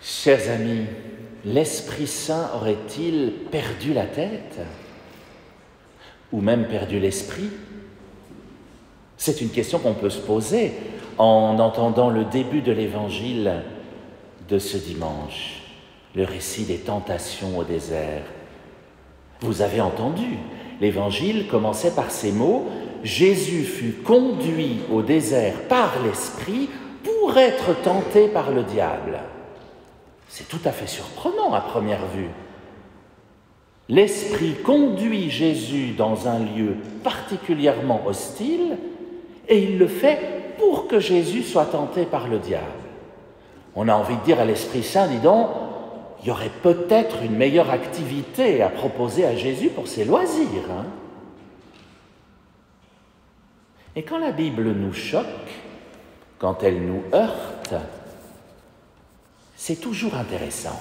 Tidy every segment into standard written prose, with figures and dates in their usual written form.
Chers amis, l'Esprit Saint aurait-il perdu la tête? Ou même perdu l'esprit? C'est une question qu'on peut se poser en entendant le début de l'évangile de ce dimanche, le récit des tentations au désert. Vous avez entendu, l'évangile commençait par ces mots « Jésus fut conduit au désert par l'Esprit pour être tenté par le diable ». C'est tout à fait surprenant à première vue. L'Esprit conduit Jésus dans un lieu particulièrement hostile et il le fait pour que Jésus soit tenté par le diable. On a envie de dire à l'Esprit Saint, dis donc, il y aurait peut-être une meilleure activité à proposer à Jésus pour ses loisirs. Et quand la Bible nous choque, quand elle nous heurte, c'est toujours intéressant.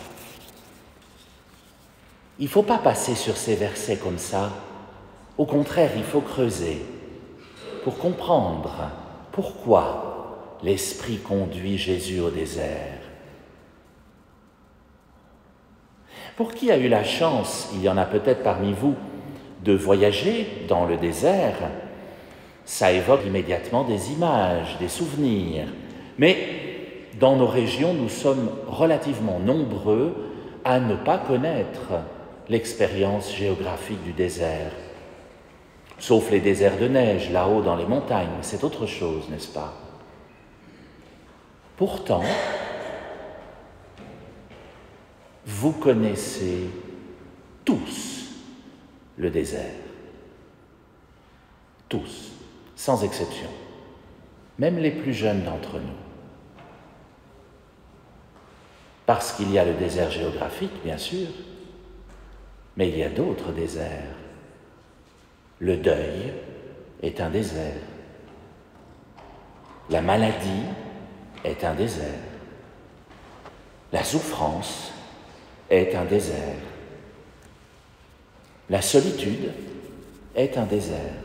Il ne faut pas passer sur ces versets comme ça. Au contraire, il faut creuser pour comprendre pourquoi l'Esprit conduit Jésus au désert. Pour qui a eu la chance, il y en a peut-être parmi vous, de voyager dans le désert, ça évoque immédiatement des images, des souvenirs. Mais dans nos régions, nous sommes relativement nombreux à ne pas connaître l'expérience géographique du désert. Sauf les déserts de neige, là-haut dans les montagnes, c'est autre chose, n'est-ce pas? Pourtant, vous connaissez tous le désert. Tous, sans exception. Même les plus jeunes d'entre nous. Parce qu'il y a le désert géographique, bien sûr, mais il y a d'autres déserts. Le deuil est un désert. La maladie est un désert. La souffrance est un désert. La solitude est un désert.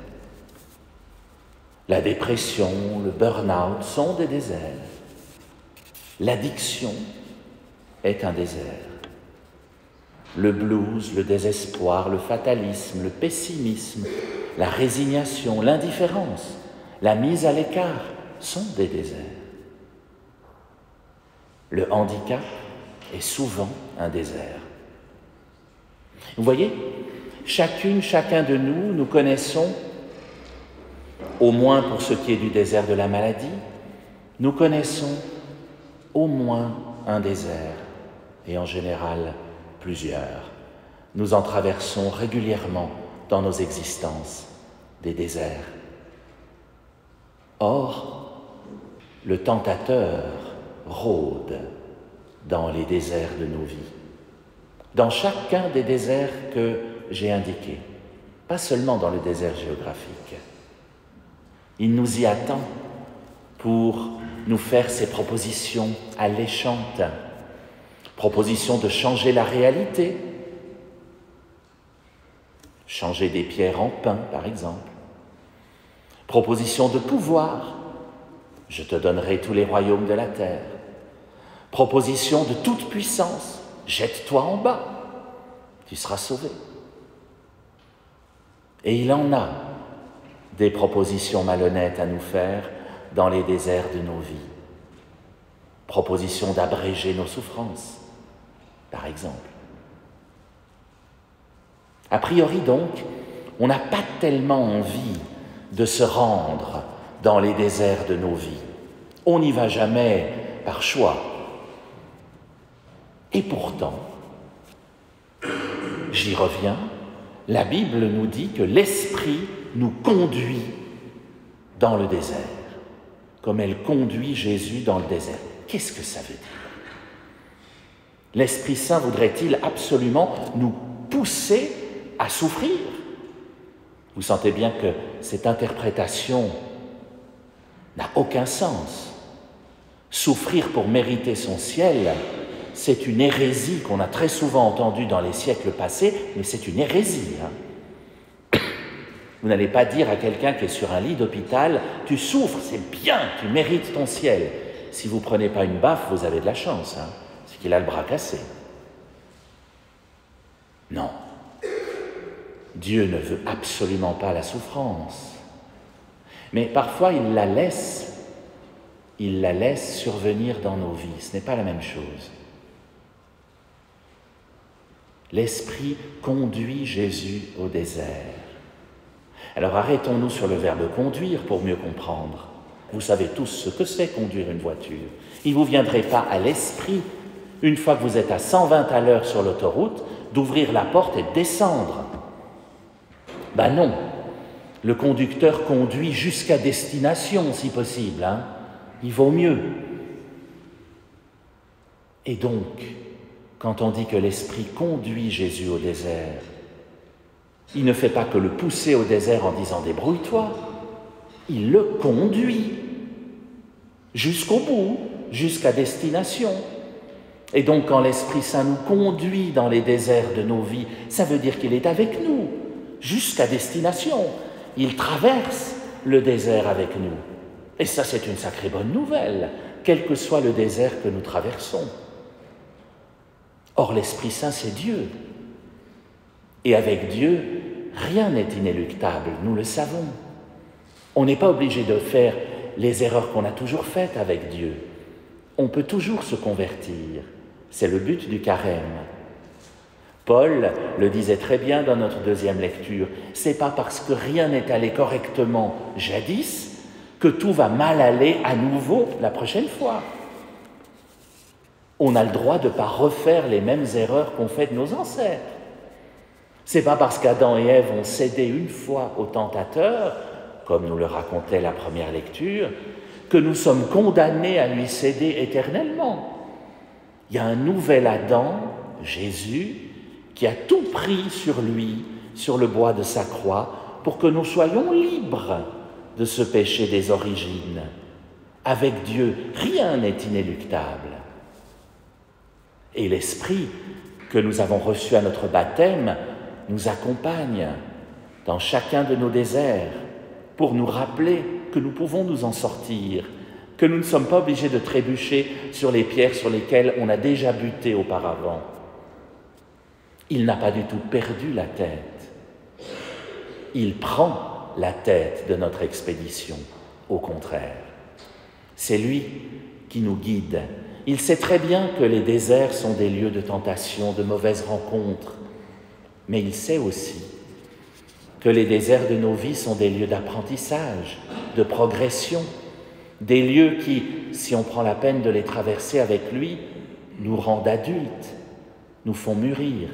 La dépression, le burn-out sont des déserts. L'addiction est un désert. Le blues, le désespoir, le fatalisme, le pessimisme, la résignation, l'indifférence, la mise à l'écart sont des déserts. Le handicap est souvent un désert. Vous voyez, chacun de nous, nous connaissons, au moins pour ce qui est du désert de la maladie, nous connaissons au moins un désert, et en général plusieurs. Nous en traversons régulièrement dans nos existences des déserts. Or, le tentateur rôde dans les déserts de nos vies, dans chacun des déserts que j'ai indiqués, pas seulement dans le désert géographique. Il nous y attend pour nous faire ces propositions alléchantes, propositions de changer la réalité, changer des pierres en pain, par exemple, proposition de pouvoir, je te donnerai tous les royaumes de la terre, proposition de toute puissance, jette-toi en bas, tu seras sauvé. Et il en a des propositions malhonnêtes à nous faire dans les déserts de nos vies. Proposition d'abréger nos souffrances, par exemple. A priori donc, on n'a pas tellement envie de se rendre dans les déserts de nos vies. On n'y va jamais par choix. Et pourtant, j'y reviens, la Bible nous dit que l'Esprit nous conduit dans le désert, comme elle conduit Jésus dans le désert. Qu'est-ce que ça veut dire? L'Esprit Saint voudrait-il absolument nous pousser à souffrir? Vous sentez bien que cette interprétation n'a aucun sens. Souffrir pour mériter son ciel, c'est une hérésie qu'on a très souvent entendue dans les siècles passés, mais c'est une hérésie. Vous n'allez pas dire à quelqu'un qui est sur un lit d'hôpital « Tu souffres, c'est bien, tu mérites ton ciel ». Si vous ne prenez pas une baffe, vous avez de la chance. C'est qu'il qu'il a le bras cassé. Non. Dieu ne veut absolument pas la souffrance. Mais parfois, il la laisse survenir dans nos vies. Ce n'est pas la même chose. L'Esprit conduit Jésus au désert. Alors arrêtons-nous sur le verbe « conduire » pour mieux comprendre. Vous savez tous ce que c'est conduire une voiture. Il ne vous viendrait pas à l'esprit, une fois que vous êtes à 120 à l'heure sur l'autoroute, d'ouvrir la porte et de descendre. Ben non, le conducteur conduit jusqu'à destination si possible, hein. Il vaut mieux. Et donc, quand on dit que l'Esprit conduit Jésus au désert, il ne fait pas que le pousser au désert en disant « débrouille-toi », il le conduit jusqu'au bout, jusqu'à destination. Et donc, quand l'Esprit Saint nous conduit dans les déserts de nos vies, ça veut dire qu'il est avec nous, jusqu'à destination. Il traverse le désert avec nous. Et ça, c'est une sacrée bonne nouvelle, quel que soit le désert que nous traversons. Or, l'Esprit Saint, c'est Dieu. Et avec Dieu, rien n'est inéluctable, nous le savons. On n'est pas obligé de faire les erreurs qu'on a toujours faites avec Dieu. On peut toujours se convertir. C'est le but du carême. Paul le disait très bien dans notre deuxième lecture. C'est pas parce que rien n'est allé correctement jadis que tout va mal aller à nouveau la prochaine fois. On a le droit de ne pas refaire les mêmes erreurs qu'ont faites nos ancêtres. C'est pas parce qu'Adam et Ève ont cédé une fois au tentateur, comme nous le racontait la première lecture, que nous sommes condamnés à lui céder éternellement. Il y a un nouvel Adam, Jésus, qui a tout pris sur lui, sur le bois de sa croix, pour que nous soyons libres de ce péché des origines. Avec Dieu, rien n'est inéluctable. Et l'Esprit que nous avons reçu à notre baptême nous accompagne dans chacun de nos déserts pour nous rappeler que nous pouvons nous en sortir, que nous ne sommes pas obligés de trébucher sur les pierres sur lesquelles on a déjà buté auparavant. Il n'a pas du tout perdu la tête. Il prend la tête de notre expédition, au contraire. C'est lui qui nous guide. Il sait très bien que les déserts sont des lieux de tentation, de mauvaises rencontres, mais il sait aussi que les déserts de nos vies sont des lieux d'apprentissage, de progression, des lieux qui, si on prend la peine de les traverser avec lui, nous rendent adultes, nous font mûrir.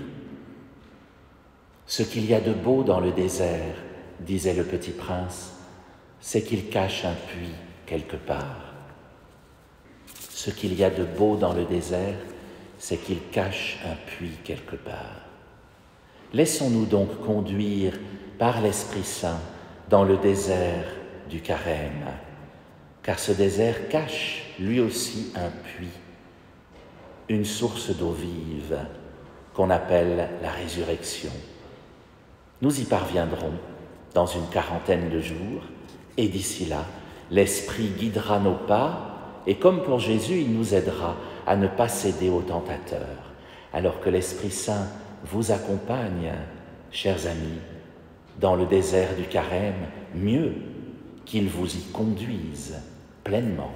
Ce qu'il y a de beau dans le désert, disait le petit prince, c'est qu'il cache un puits quelque part. Ce qu'il y a de beau dans le désert, c'est qu'il cache un puits quelque part. Laissons-nous donc conduire par l'Esprit Saint dans le désert du carême, car ce désert cache lui aussi un puits, une source d'eau vive qu'on appelle la résurrection. Nous y parviendrons dans une quarantaine de jours, et d'ici là, l'Esprit guidera nos pas, et comme pour Jésus, il nous aidera à ne pas céder au tentateur, alors que l'Esprit Saint vous accompagne, chers amis, dans le désert du carême, mieux qu'il vous y conduise pleinement.